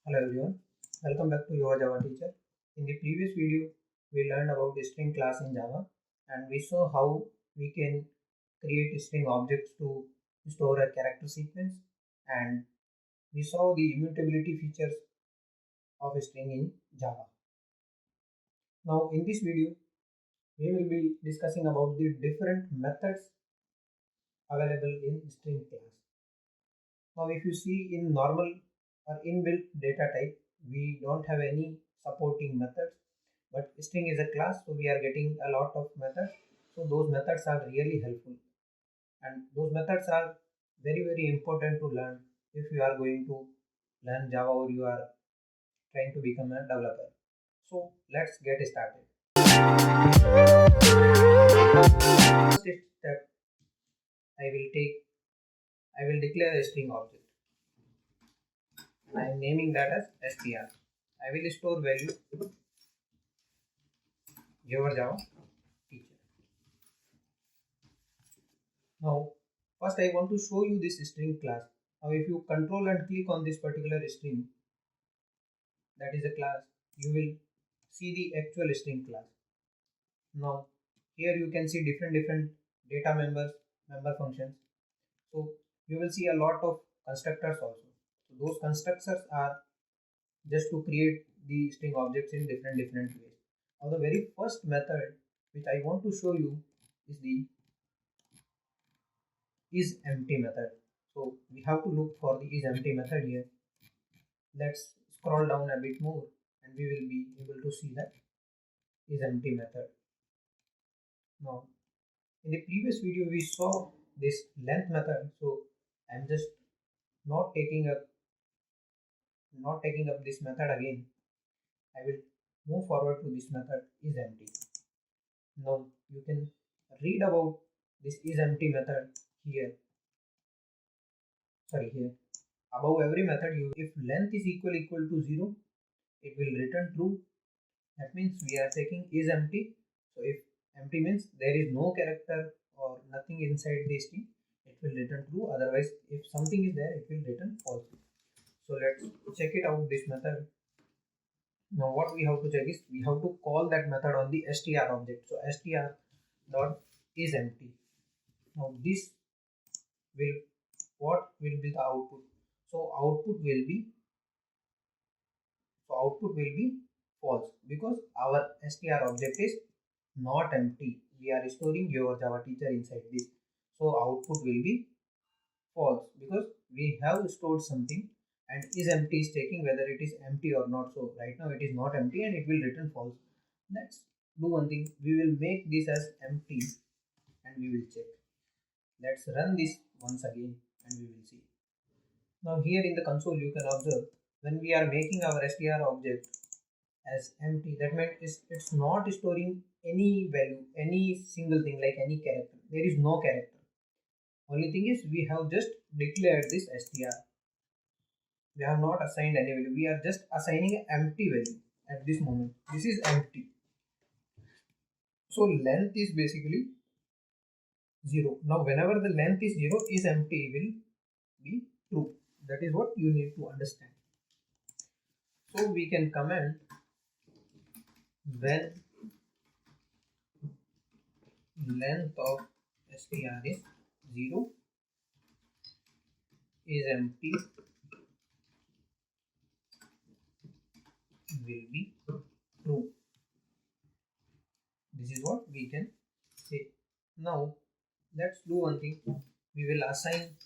Hello everyone, welcome back to your Java teacher. In the previous video, we learned about the string class in Java and we saw how we can create string objects to store a character sequence, and we saw the immutability features of a string in Java. Now in this video, we will be discussing about the different methods available in string class. Now if you see in normal or inbuilt data type, we don't have any supporting methods, but string is a class, so we are getting a lot of methods. So those methods are really helpful, and those methods are very important to learn if you are going to learn Java or you are trying to become a developer. So let's get started. First step I will take, I will declare a string object. I am naming that as str. I will store value your Java teacher. Now, first I want to show you this string class. Now, if you control and click on this particular string, that is a class, you will see the actual string class. Now, here you can see different data members, member functions. So, you will see a lot of constructors also. So, those constructors are just to create the string objects in different ways. Now, the very first method which I want to show you is the isEmpty method. So we have to look for the isEmpty method here. Let's scroll down a bit more and we will be able to see that isEmpty method. Now in the previous video we saw this length method, so I'm just not taking up this method again. I will move forward to this method isEmpty. Now you can read about this isEmpty method here. Here above every method, if length is equal to 0, it will return true. That means we are checking isEmpty. So if empty means there is no character or nothing inside the string, it will return true. Otherwise, if something is there, it will return false. So let's check it out, this method. Now what we have to check is we have to call that method on the str object. So str dot isEmpty. Now this will, what will be the output? So output will be false because our str object is not empty. We are storing your Java teacher inside this. So output will be false because we have stored something, and isEmpty is checking whether it is empty or not. So right now it is not empty and it will return false. Let's do one thing. We will make this as empty and we will check. Let's run this once again and we will see. Now here in the console you can observe when we are making our str object as empty, that means it's not storing any value, any single thing like any character. There is no character. Only thing is we have just declared this str. We have not assigned any value. We are just assigning an empty value at this moment. This is empty. So length is basically 0. Now whenever the length is 0, isEmpty will be true. That is what you need to understand. So we can comment when length of str is 0, isEmpty will be true. This is what we can say. Now let's do one thing. We will assign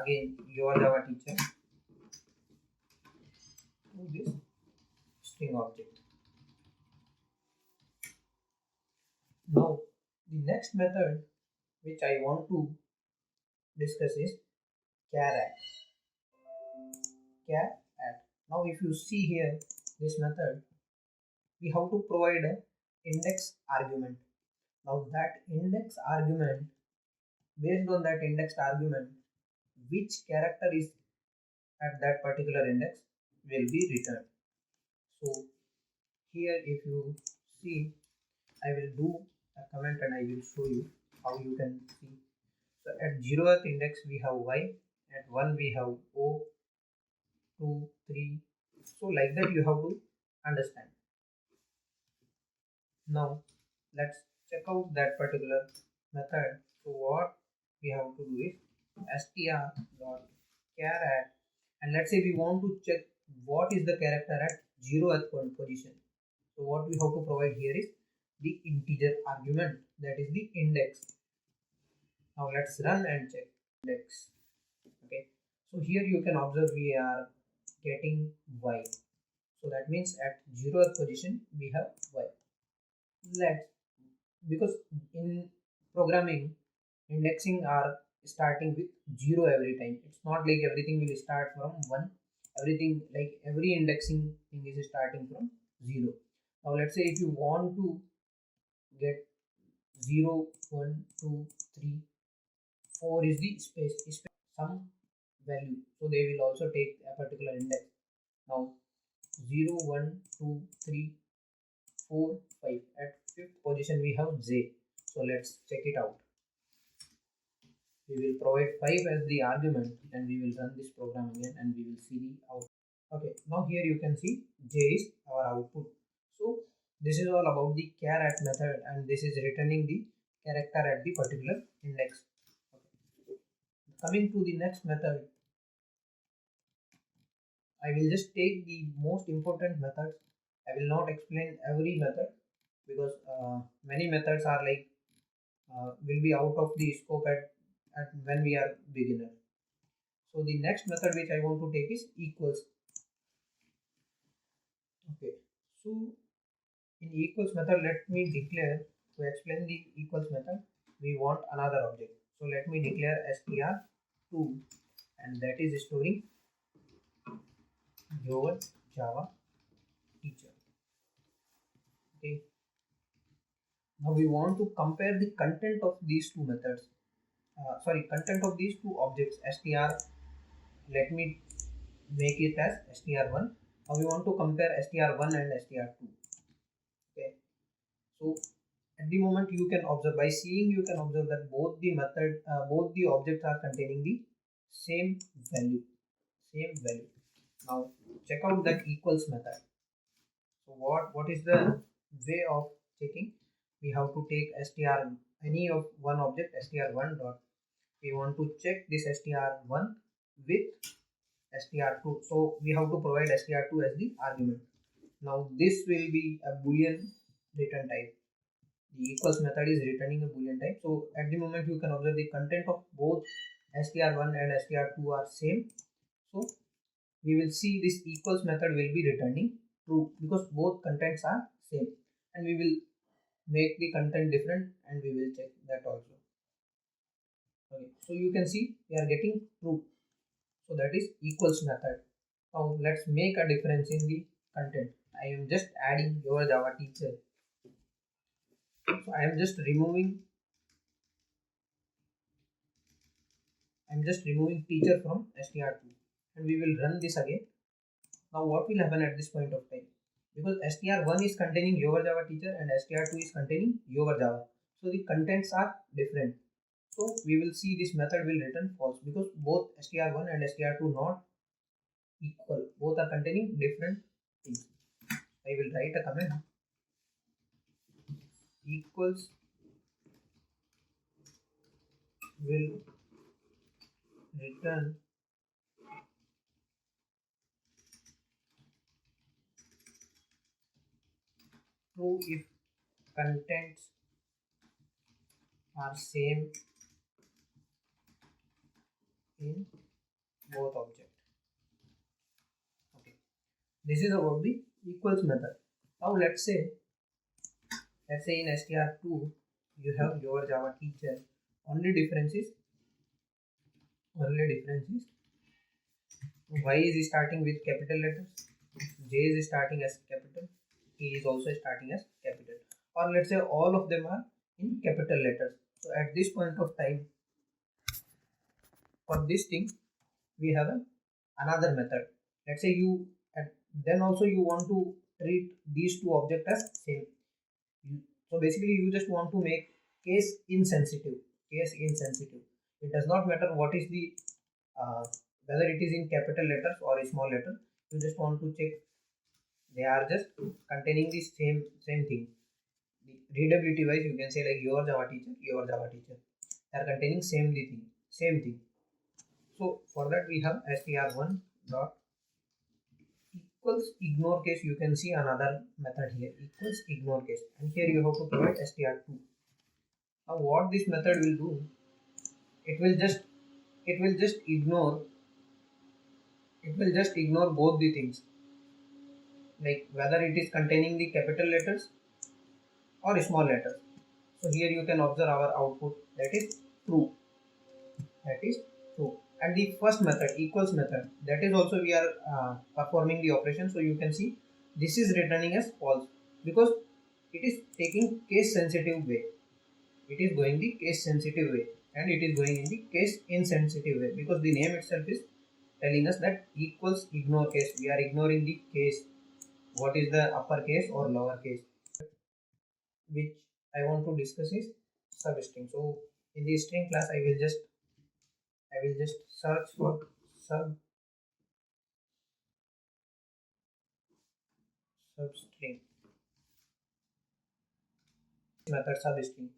again your Java teacher to this string object. Now the next method which I want to discuss is char at. Now if you see here this method, we have to provide an index argument. Now that index argument, based on that index argument, which character is at that particular index will be returned. So here if you see, I will do a comment and I will show you how you can see. So at 0th index we have y, at 1 we have o, 2, 3. So like that you have to understand. Now let's check out that particular method. So what we have to do is str dot char at, and let's say we want to check what is the character at 0th position. So what we have to provide here is the integer argument, that is the index. Now let's run and check index. Okay, so here you can observe we are getting y. So that means at 0th position we have y. Let's, because in programming indexing are starting with 0 every time. It's not like everything will start from 1. Everything, like every indexing thing is starting from 0. Now let's say if you want to get 0, 1, 2, 3, 4 is the space some value, so they will also take a particular index. Now 0, 1, 2, 3, 4, 5. At 5th position we have j. So let's check it out. We will provide 5 as the argument, and we will run this program again and we will see the output. Okay, now here you can see j is our output. So this is all about the char at method, and this is returning the character at the particular index. Okay. Coming to the next method, I will just take the most important methods. I will not explain every method because many methods are like will be out of the scope at when we are beginner. So the next method which I want to take is equals. Okay, so in equals method, let me declare, to explain the equals method, we want another object. So let me declare str2, and that is storing your Java teacher. Okay, now we want to compare the content of these two methods. Content of these two objects str. Let me make it as str1. Now we want to compare str1 and str2. Okay, so at the moment you can observe, by seeing you can observe that both the objects are containing the same value. Now check out that equals method. So what is the way of checking? We have to take str any of one object str1 dot. We want to check this str1 with str2. So we have to provide str2 as the argument. Now this will be a boolean return type. The equals method is returning a boolean type. So at the moment you can observe the content of both str1 and str2 are same. So we will see this equals method will be returning true because both contents are same, and we will make the content different and we will check that also. Okay, so you can see we are getting true. So that is equals method. Now let's make a difference in the content. I am just adding your Java teacher. So I am just removing teacher from str2, and we will run this again. Now what will happen at this point of time? Because str1 is containing your Java teacher and str2 is containing your Java. So the contents are different. So we will see this method will return false because both str1 and str2 not equal. Both are containing different things. I will write a comment. Equals will return true if contents are same in both objects. Okay, this is about the equals method. Now let's say in str2 you have your Java teacher. Only difference is y is starting with capital letters, j is starting as capital, he is also starting as capital, or let's say all of them are in capital letters. So at this point of time, for this thing we have another method. Let's say then also you want to treat these two objects as same. So basically you just want to make case insensitive. It does not matter what is the whether it is in capital letters or small letters. You just want to check they are just containing the same thing. The readability wise, you can say like your Java teacher, your Java teacher. They are containing same thing. So for that we have str1 dot equals ignore case. You can see another method here, equals ignore case, and here you have to provide str2. Now what this method will do, it will just it will just ignore both the things, like whether it is containing the capital letters or small letters. So here you can observe our output, that is true, that is true. And the first method, equals method, that is also we are performing the operation. So you can see this is returning as false because it is taking case sensitive way. It is going the case sensitive way, and it is going in the case insensitive way, because the name itself is telling us that equals ignore case. We are ignoring the case, what is the uppercase or lowercase. Which I want to discuss is substring. So in the string class I will just search for substring method substring.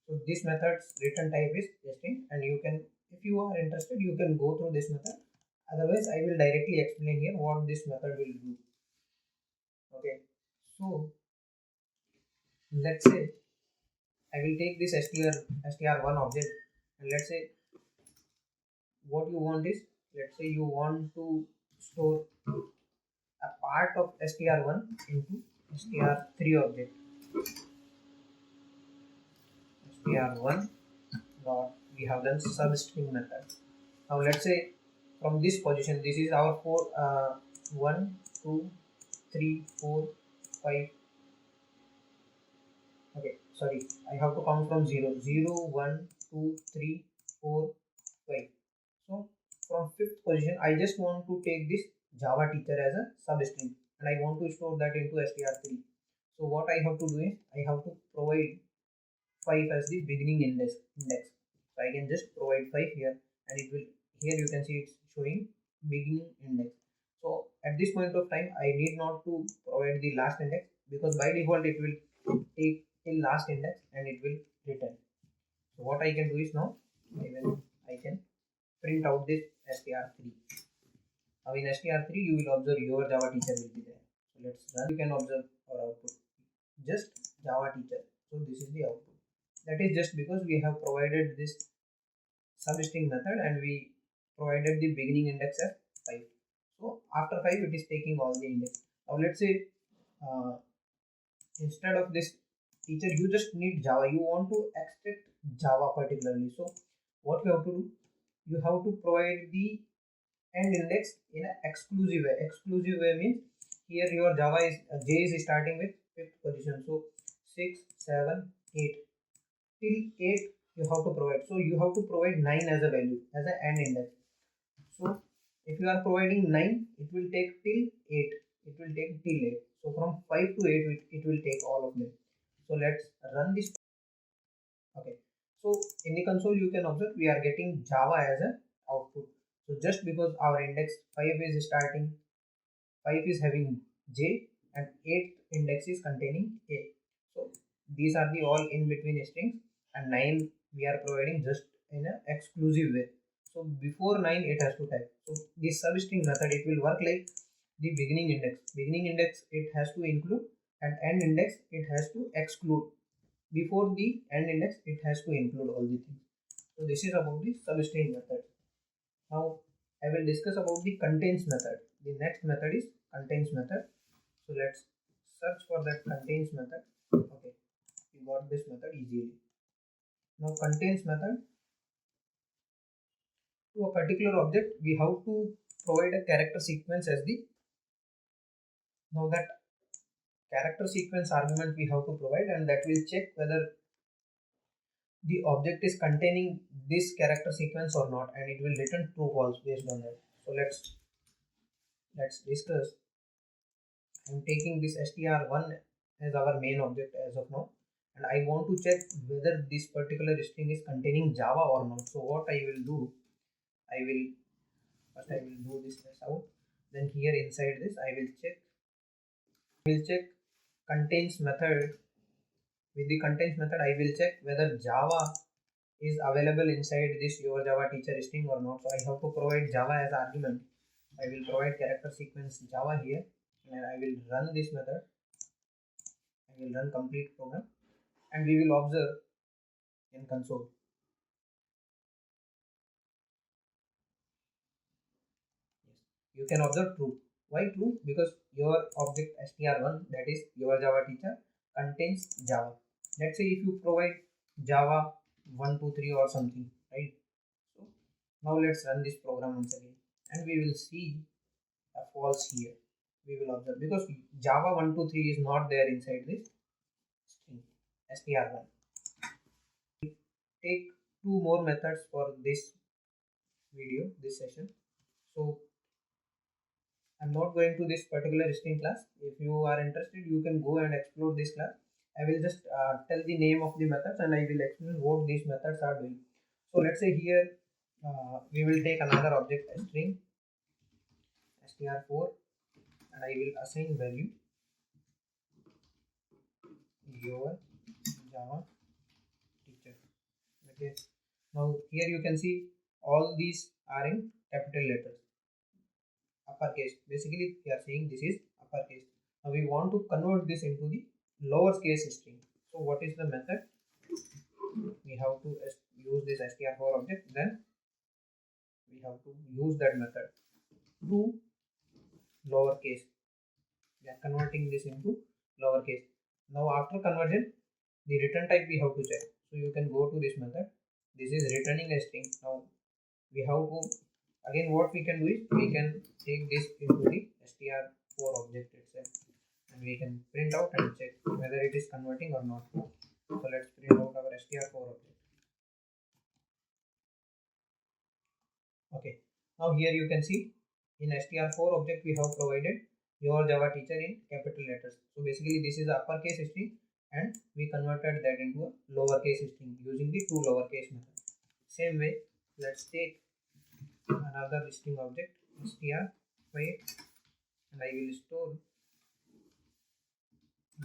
So this method's return type is string, and you can, if you are interested, you can go through this method. Otherwise, I will directly explain here what this method will do. Okay, so let's say I will take this str1 object, and let's say what you want is, let's say you want to store a part of str1 into str3 object. str1 dot, we have done substring method. Now let's say from this position, this is our 1 2 3 4 5. Okay, sorry, I have to count from 0 0 1 2 3 4 5. So from fifth position, I just want to take this Java teacher as a substring, and I want to store that into str3. So what I have to do is, I have to provide 5 as the beginning index. So I can just provide 5 here, and it will, here you can see it's showing beginning index. So at this point of time, I need not to provide the last index, because by default it will take till last index and it will return. So what I can do is, now I can print out this str3. Now in str3 you will observe your Java teacher will be there. So let's run. You can observe our output, just Java teacher. So this is the output. That is just because we have provided this substring method and we provided the beginning index as 5. So after 5 it is taking all the index. Now let's say uh, instead of this teacher, you just need Java. You want to extract Java particularly. So what you have to do, you have to provide the end index in an exclusive way. Exclusive way means here your Java is J is starting with 5th position. So 6 7 8 till 8 you have to provide. So you have to provide 9 as a value, as an end index. So if you are providing 9, it will take till 8. It will take till 8. So from 5 to 8, it will take all of them. So let's run this. Okay. So in the console you can observe we are getting Java as an output. So just because our index 5 is starting, 5 is having J, and 8th index is containing A. So these are the all in between strings, and 9 we are providing just in an exclusive way. So before 9 it has to type. So this substring method, it will work like the beginning index. Beginning index it has to include, and end index it has to exclude. Before the end index it has to include all the things. So this is about the substring method. Now I will discuss about the contains method. The next method is contains method. So let's search for that contains method. Okay, we got this method easily. Now contains method, to a particular object we have to provide a character sequence as the, now that character sequence argument we have to provide, and that will check whether the object is containing this character sequence or not, and it will return true false based on that. So let's discuss. I'm taking this str1 as our main object as of now, and I want to check whether this particular string is containing Java or not. So what I will do, I will First I will do this as out. Then here inside this I will check contains method. With the contains method I will check whether Java is available inside this your Java teacher string or not. So I have to provide Java as argument. I will provide character sequence Java here, and I will run this method. I will run complete program, and we will observe in console. Yes, you can observe true. Why true? Because your object str1, that is your Java teacher, contains Java. Let's say if you provide Java 123 or something, right? So now let's run this program once again, and we will see a false here. We will observe because Java 123 is not there inside this string str1. Take two more methods for this video, this session. So I'm not going to this particular string class. If you are interested, you can go and explore this class. I will just tell the name of the methods and I will explain what these methods are doing. So let's say here we will take another object string str4 and I will assign value your Java teacher. Okay. Now here you can see all these are in capital letters, uppercase. Basically we are saying this is uppercase. Now we want to convert this into the lowercase string. So what is the method? We have to use this str4 object, then we have to use that method to lowercase. We are converting this into lowercase. Now after conversion, the return type we have to check. So you can go to this method. This is returning a string. Now we have to, again what we can do is we can take this into the str4 object itself and we can print out and check whether it is converting or not. So let's print out our str4 object. Okay, now here you can see in str4 object we have provided your Java teacher in capital letters. So basically this is a uppercase string and we converted that into a lowercase string using the two lowercase method. Same way, let's take another string object str5 and I will store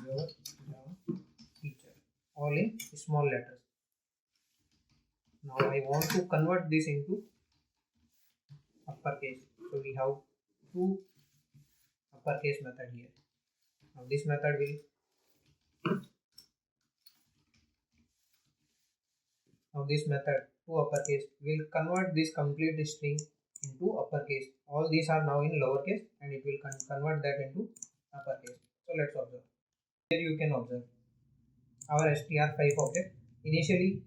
your Java teacher all in small letters. Now I want to convert this into uppercase. So we have two uppercase method here. Now this method will to uppercase will convert this complete string into uppercase. All these are now in lowercase and it will convert that into uppercase. So let's observe. Here you can observe our str5 object. Initially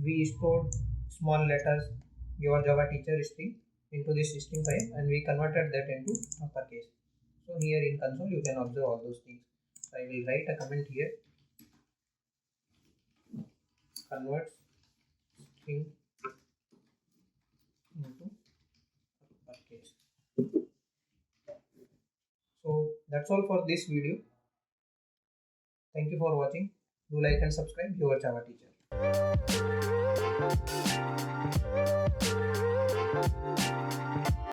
we stored small letters your Java teacher string into this string 5 and we converted that into uppercase. So here in console you can observe all those things. So I will write a comment here, converts string into uppercase. So that's all for this video. Thank you for watching. Do like and subscribe your Java teacher.